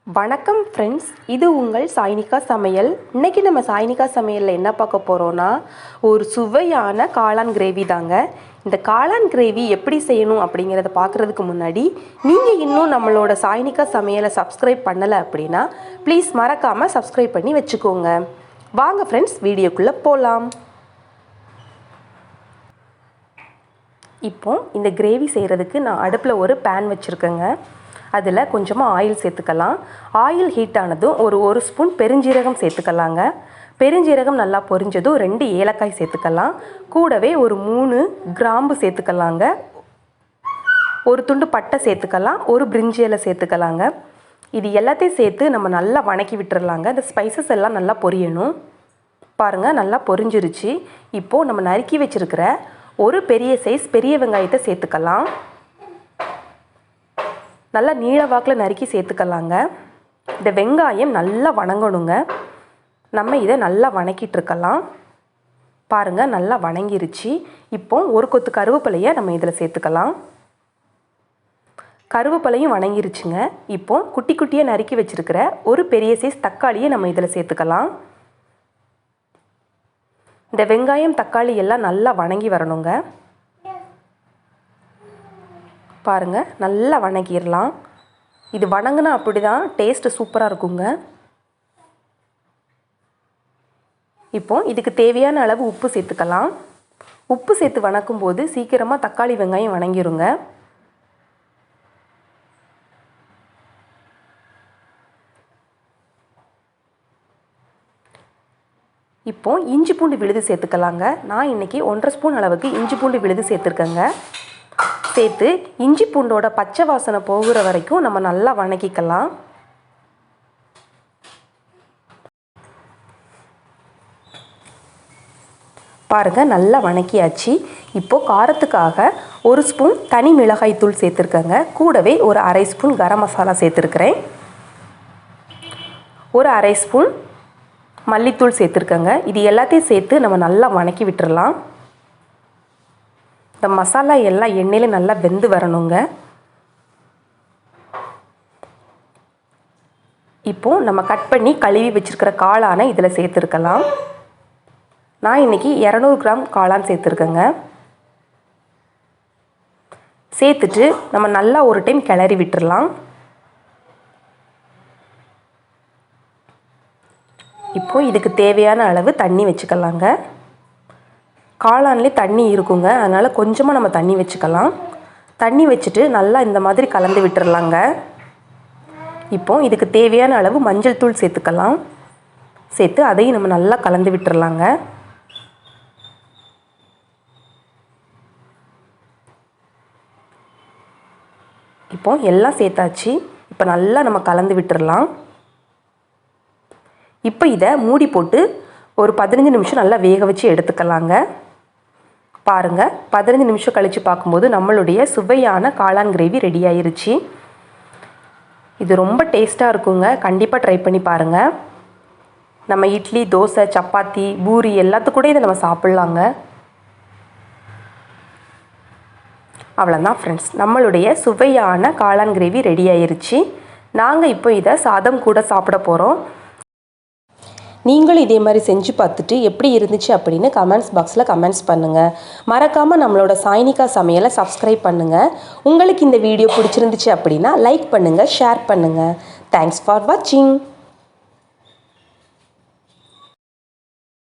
வணக்கம் ஃப்ரெண்ட்ஸ், இது உங்கள் சாய்னிகா சமையல். இன்றைக்கி நம்ம சாய்னிகா சமையலில் என்ன பார்க்க போகிறோன்னா, ஒரு சுவையான காளான் கிரேவி தாங்க. இந்த காளான் கிரேவி எப்படி செய்யணும் அப்படிங்கிறத பார்க்குறதுக்கு முன்னாடி நீங்கள் இன்னும் நம்மளோட சாய்னிகா சமையலை சப்ஸ்கிரைப் பண்ணலை அப்படின்னா ப்ளீஸ் மறக்காமல் சப்ஸ்கிரைப் பண்ணி வச்சுக்கோங்க. வாங்க ஃப்ரெண்ட்ஸ், வீடியோக்குள்ளே போகலாம். இப்போ இந்த கிரேவி செய்கிறதுக்கு நான் அடுப்பில் ஒரு பேன் வச்சுருக்கேங்க. அதில் கொஞ்சமாக ஆயில் சேர்த்துக்கலாம். ஆயில் ஹீட் ஆனதும் ஒரு ஸ்பூன் பெருஞ்சீரகம் சேர்த்துக்கலாங்க. பெருஞ்சீரகம் நல்லா பொரிஞ்சதும் 2 ஏலக்காய் சேர்த்துக்கலாம். கூடவே ஒரு 3 கிராம்பு சேர்த்துக்கலாங்க. ஒரு துண்டு பட்டை சேர்த்துக்கலாம். ஒரு பிரிஞ்சி இலை சேர்த்துக்கலாங்க. இது எல்லாத்தையும் சேர்த்து நம்ம நல்லா வணக்கி விட்டுறலாங்க. இந்த ஸ்பைசஸ் எல்லாம் நல்லா பொரியணும். பாருங்கள், நல்லா பொரிஞ்சிருச்சு. இப்போது நம்ம நறுக்கி வச்சுருக்கிற ஒரு பெரிய சைஸ் பெரிய வெங்காயத்தை சேர்த்துக்கலாம். நல்லா நீள வாக்கில் நறுக்கி சேர்த்துக்கலாங்க. இந்த வெங்காயம் நல்லா வணங்கணுங்க. நம்ம இதை நல்லா வணக்கிட்டுருக்கலாம். பாருங்கள், நல்லா வணங்கிருச்சு. இப்போ ஒரு கொத்து கருவேப்பிலையை நம்ம இதில் சேர்த்துக்கலாம். கருவேப்பிலையும் வணங்கிருச்சுங்க. இப்போ குட்டி குட்டியாக நறுக்கி வச்சுருக்கிற ஒரு பெரிய சைஸ் தக்காளியை நம்ம இதில் சேர்த்துக்கலாம். இந்த வெங்காயம் தக்காளி எல்லாம் நல்லா வணங்கி வரணுங்க. பாருங்கள், நல்லா வணக்கிடலாம். இது வணங்கினா அப்படி தான் டேஸ்ட்டு சூப்பராக இருக்குங்க. இப்போ இதுக்கு தேவையான அளவு உப்பு சேர்த்துக்கலாம். உப்பு சேர்த்து வணக்கும் போது சீக்கிரமாக தக்காளி வெங்காயம் வணங்கிருங்க. இப்போ இஞ்சி பூண்டு விழுது சேர்த்துக்கலாங்க. நான் இன்றைக்கி 1.5 ஸ்பூன் அளவுக்கு இஞ்சி பூண்டு விழுது சேர்த்துருக்கேங்க. சேர்த்து இஞ்சி பூண்டோட பச்சை வாசனை போகிற வரைக்கும் நம்ம நல்லா வணக்கிக்கலாம். பாருங்கள், நல்லா வணக்கியாச்சு. இப்போது காரத்துக்காக 1 ஸ்பூன் தனி மிளகாய் தூள் சேர்த்துருக்கேங்க. கூடவே ஒரு 1/2 ஸ்பூன் கரம் மசாலா சேர்த்துருக்கிறேன். ஒரு 1/2 ஸ்பூன் மல்லித்தூள் சேர்த்துருக்கேங்க. இது எல்லாத்தையும் சேர்த்து நம்ம நல்லா வணக்கி விட்டுறலாம். இந்த மசாலா எல்லாம் எண்ணெயில் நல்லா வெந்து வரணுங்க. இப்போது நம்ம கட் பண்ணி கழுவி வச்சுருக்கிற காளானை இதில் சேர்த்துருக்கலாம். நான் இன்றைக்கி 200 கிராம் காளான் சேர்த்துருக்கேங்க. சேர்த்துட்டு நம்ம நல்லா ஒரு டைம் கிளறி விட்டுறலாம். இப்போது இதுக்கு தேவையான அளவு தண்ணி வச்சுக்கலாங்க. காளான்லேயே தண்ணி இருக்குங்க, அதனால் கொஞ்சமாக நம்ம தண்ணி வச்சுக்கலாம். தண்ணி வச்சுட்டு நல்லா இந்த மாதிரி கலந்து விட்டுறலாங்க. இப்போது இதுக்கு தேவையான அளவு மஞ்சள் தூள் சேர்த்துக்கலாம். சேர்த்து அதையும் நம்ம நல்லா கலந்து விட்டுறலாங்க. இப்போ எல்லாம் சேர்த்தாச்சு. இப்போ நல்லா நம்ம கலந்து விட்டுறலாம். இப்போ இதை மூடி போட்டு ஒரு 15 நிமிஷம் நல்லா வேக வச்சு எடுத்துக்கலாங்க. பாருங்கள், 15 நிமிஷம் கழித்து பார்க்கும்போது நம்மளுடைய சுவையான காளான் கிரேவி ரெடி ஆயிருச்சு. இது ரொம்ப டேஸ்ட்டாக இருக்குங்க. கண்டிப்பாக ட்ரை பண்ணி பாருங்கள். நம்ம இட்லி, தோசை, சப்பாத்தி, பூரி எல்லாத்துக்கூட இதை நம்ம சாப்பிட்லாங்க. அவ்வளோதான் ஃப்ரெண்ட்ஸ், நம்மளுடைய சுவையான காளான் கிரேவி ரெடி ஆயிருச்சு. நாங்கள் இப்போ இதை சாதம் கூட சாப்பிட போகிறோம். நீங்களும் இதே மாதிரி செஞ்சு பார்த்துட்டு எப்படி இருந்துச்சு அப்படின்னு கமெண்ட்ஸ் பாக்ஸில் கமெண்ட்ஸ் பண்ணுங்கள். மறக்காமல் நம்மளோட சாய்னிகா சமையலை சப்ஸ்கிரைப் பண்ணுங்கள். உங்களுக்கு இந்த வீடியோ பிடிச்சிருந்துச்சு அப்படின்னா லைக் பண்ணுங்கள், ஷேர் பண்ணுங்கள். தேங்க்ஸ் ஃபார் வாட்சிங்.